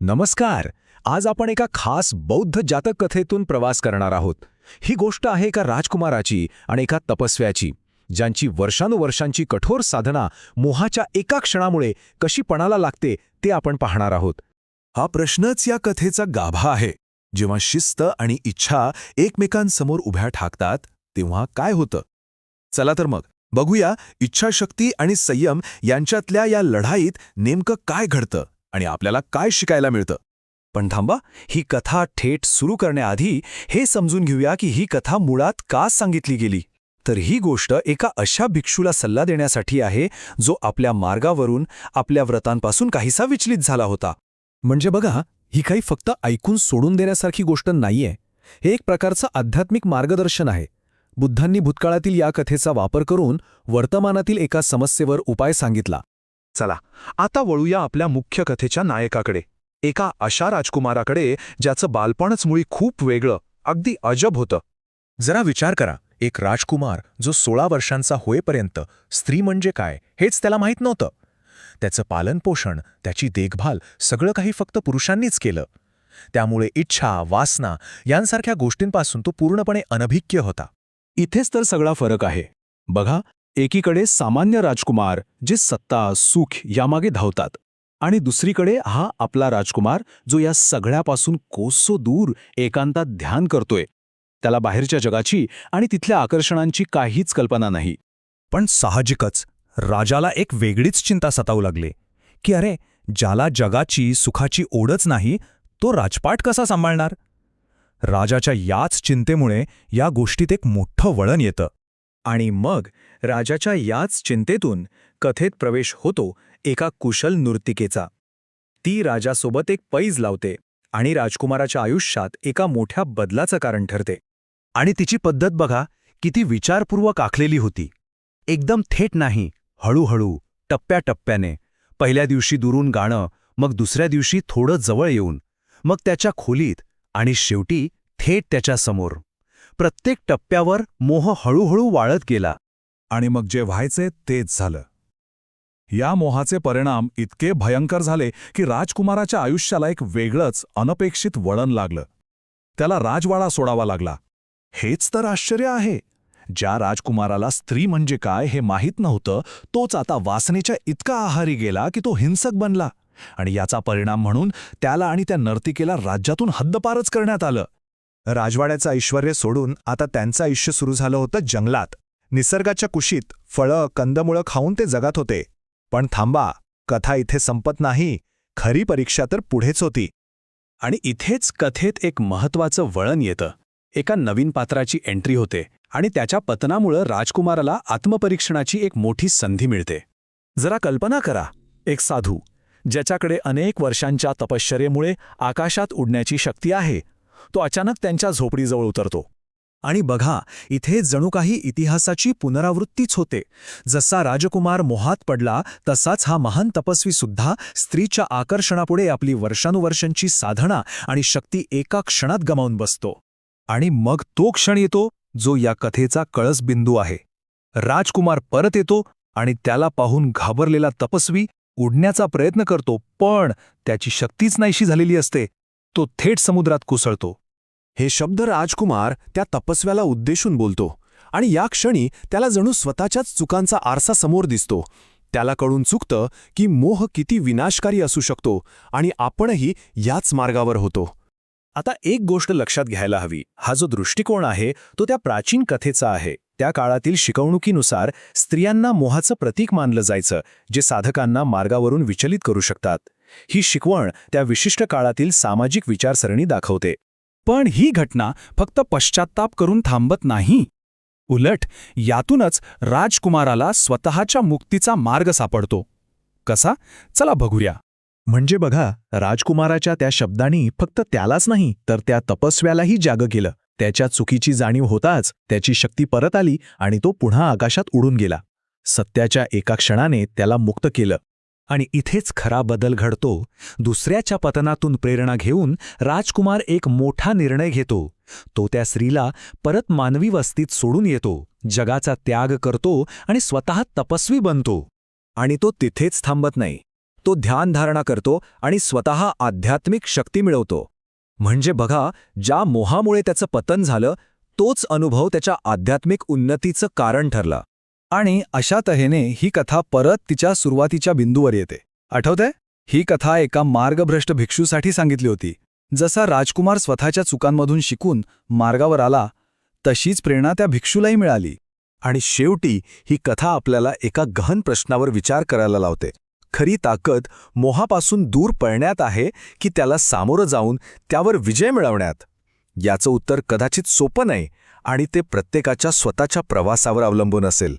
नमस्कार. आज आपण एका खास बौद्ध जातक कथेतून प्रवास करणार आहोत. ही गोष्ट आहे एका राजकुमाराची आणि एका तपस्व्याची, ज्यांची वर्षानुवर्षांची कठोर साधना मोहाच्या एका क्षणामुळे कशी पणाला लागते ते आपण पाहणार आहोत. हा प्रश्नच या कथेचा गाभा आहे. जेव्हा शिस्त आणि इच्छा एकमेकांसमोर उभ्या ठाकतात तेव्हा काय होतं? चला तर मग बघूया इच्छाशक्ती आणि संयम यांच्यातल्या या लढाईत नेमकं काय घडतं आणि आपल्याला काय शिकायला मिळतं. पण थांबा, ही कथा थेट सुरू करण्याआधी हे समजून घेऊया की ही कथा मुळात का सांगितली गेली. तर ही गोष्ट एका अशा भिक्षूला सल्ला देण्यासाठी आहे जो आपल्या मार्गावरून, आपल्या व्रतांपासून काहीसा विचलित झाला होता. म्हणजे बघा, ही काही फक्त ऐकून सोडून देण्यासारखी गोष्ट नाहीये. हे एक प्रकारचं आध्यात्मिक मार्गदर्शन आहे. बुद्धांनी भूतकाळातील या कथेचा वापर करून वर्तमानातील एका समस्येवर उपाय सांगितला. चला आता वळूया आपल्या मुख्य कथेच्या नायकाकडे, एका अशा राजकुमाराकडे ज्याचं बालपणच मुळी खूप वेगळं, अगदी अजब होतं. जरा विचार करा, एक राजकुमार जो 16 वर्षांचा होईपर्यंत स्त्री म्हणजे काय हेच त्याला माहीत नव्हतं. त्याचं पालनपोषण, त्याची देखभाल सगळं काही फक्त पुरुषांनीच केलं. त्यामुळे इच्छा, वासना यांसारख्या गोष्टींपासून तो पूर्णपणे अनभिज्ञ होता. इथेच तर सगळा फरक आहे. बघा, एकीकडे सामान्य राजकुमार जे सत्ता, सुख यामागे धावतात, आणि दुसरीकडे हा आपला राजकुमार जो या सगळ्यापासून कोसो दूर एकांतात ध्यान करतोय. त्याला बाहेरच्या जगाची आणि तिथल्या आकर्षणांची काहीच कल्पना नाही. पण साहजिकच राजाला एक वेगळीच चिंता सतावू लागली की अरे, ज्याला जगाची, सुखाची ओढच नाही, तो राजपाट कसा सांभाळणार? राजाच्या याच चिंतेमुळे या गोष्टीत एक मोठं वळण येतं. आणि मग राजाच्या याच चिंतेतून कथेत प्रवेश होतो एका कुशल नर्तिकेचा. ती राजासोबत एक पैज लावते आणि राजकुमाराच्या आयुष्यात एका मोठ्या बदलाचं कारण ठरते. आणि तिची पद्धत बघा, किती विचारपूर्वक आखलेली होती. एकदम थेट नाही, हळूहळू, टप्प्याटप्प्याने. पहिल्या दिवशी दुरून गाणं, मग दुसऱ्या दिवशी थोडं जवळ येऊन, मग त्याच्या खोलीत, आणि शेवटी थेट त्याच्या समोर. प्रत्येक टप्प्यावर मोह हळूहळू वाळत गेला. आणि मग जे व्हायचे तेच झालं. या मोहाचे परिणाम इतके भयंकर झाले की राजकुमाराच्या आयुष्याला एक वेगळंच अनपेक्षित वळण लागलं. त्याला राजवाडा सोडावा लागला. हेच तर आश्चर्य आहे. ज्या राजकुमाराला स्त्री म्हणजे काय हे माहीत नव्हतं, तोच आता वासनेच्या इतका आहारी गेला की तो हिंसक बनला. आणि याचा परिणाम म्हणून त्याला आणि त्या नर्तिकेला राज्यातून हद्दपारच करण्यात आलं. राजवाड्याचं ऐश्वर्य सोडून आता त्यांचं आयुष्य सुरू झालं होतं जंगलात. निसर्गाच्या कुशीत फळं, कंदमुळं खाऊन ते जगात होते. पण थांबा, कथा इथे संपत नाही. खरी परीक्षा तर पुढेच होती. आणि इथेच कथेत एक महत्त्वाचं वळण येतं. एका नवीन पात्राची एंट्री होते आणि त्याच्या पतनामुळं राजकुमाराला आत्मपरीक्षणाची एक मोठी संधी मिळते. जरा कल्पना करा, एक साधू ज्याच्याकडे अनेक वर्षांच्या तपश्चर्येमुळे आकाशात उडण्याची शक्ती आहे, तो अचानक त्यांच्या झोपडीजवळ उतरतो. आणि बघा, इथे जणू काही इतिहासाची पुनरावृत्तीच होते. जसा राजकुमार मोहात पडला, तसाच हा महान तपस्वीसुद्धा स्त्रीच्या आकर्षणापुढे आपली वर्षानुवर्षांची साधना आणि शक्ती एका क्षणात गमावून बसतो. आणि मग तो क्षण येतो जो या कथेचा कळसबिंदू आहे. राजकुमार परत येतो आणि त्याला पाहून घाबरलेला तपस्वी उडण्याचा प्रयत्न करतो, पण त्याची शक्तीच नाहीशी झालेली असते. तो थेट समुद्रात कोसळतो. हे शब्द राजकुमार त्या तपस्व्याला उद्देशून बोलतो, आणि या क्षणी त्याला जणू स्वतःच्याच चुकांचा आरसा समोर दिसतो. त्याला कळून चुकतं की मोह किती विनाशकारी असू शकतो, आणि आपणही याच मार्गावर होतो. आता एक गोष्ट लक्षात घ्यायला हवी. हा जो दृष्टिकोन आहे तो त्या प्राचीन कथेचा आहे. त्या काळातील शिकवणुकीनुसार स्त्रियांना मोहाचं प्रतीक मानलं जायचं, जे साधकांना मार्गावरून विचलित करू शकतात. ही शिकवण त्या विशिष्ट काळातील सामाजिक विचारसरणी दाखवते. पण ही घटना फक्त पश्चात्ताप करून थांबत नाही. उलट यातूनच राजकुमाराला स्वतःच्या मुक्तीचा मार्ग सापडतो. कसा? चला बघूया. म्हणजे बघा, राजकुमाराच्या त्या शब्दांनी फक्त त्यालाच नाही तर त्या तपस्व्यालाही जागं केलं. त्याच्या चुकीची जाणीव होताच त्याची शक्ती परत आली आणि तो पुन्हा आकाशात उडून गेला. सत्याच्या एका क्षणाने त्याला मुक्त केलं. आणि इथेच खरा बदल घडतो. दुसऱ्याच्या पतनातून प्रेरणा घेऊन राजकुमार एक मोठा निर्णय घेतो. तो त्या स्त्रीला परत मानवी वस्तीत सोडून येतो, जगाचा त्याग करतो आणि स्वतः तपस्वी बनतो. आणि तो तिथेच थांबत नाही. तो ध्यानधारणा करतो आणि स्वतः आध्यात्मिक शक्ती मिळवतो. म्हणजे बघा, ज्या मोहामुळे त्याचं पतन झालं तोच अनुभव त्याच्या आध्यात्मिक उन्नतीचं कारण ठरला. आणि अशा तऱ्हेने ही कथा परत तिच्या सुरुवातीच्या बिंदूवर येते. आठवतंय? ही कथा एका मार्गभ्रष्ट भिक्षूसाठी सांगितली होती. जसा राजकुमार स्वतःच्या चुकांमधून शिकून मार्गावर आला, तशीच प्रेरणा त्या भिक्षूलाही मिळाली. आणि शेवटी ही कथा आपल्याला एका गहन प्रश्नावर विचार करायला लावते. खरी ताकद मोहापासून दूर पळण्यात आहे की त्याला सामोरं जाऊन त्यावर विजय मिळवण्यात? याचं उत्तर कदाचित सोपं नाही आणि ते प्रत्येकाच्या स्वतःच्या प्रवासावर अवलंबून असेल.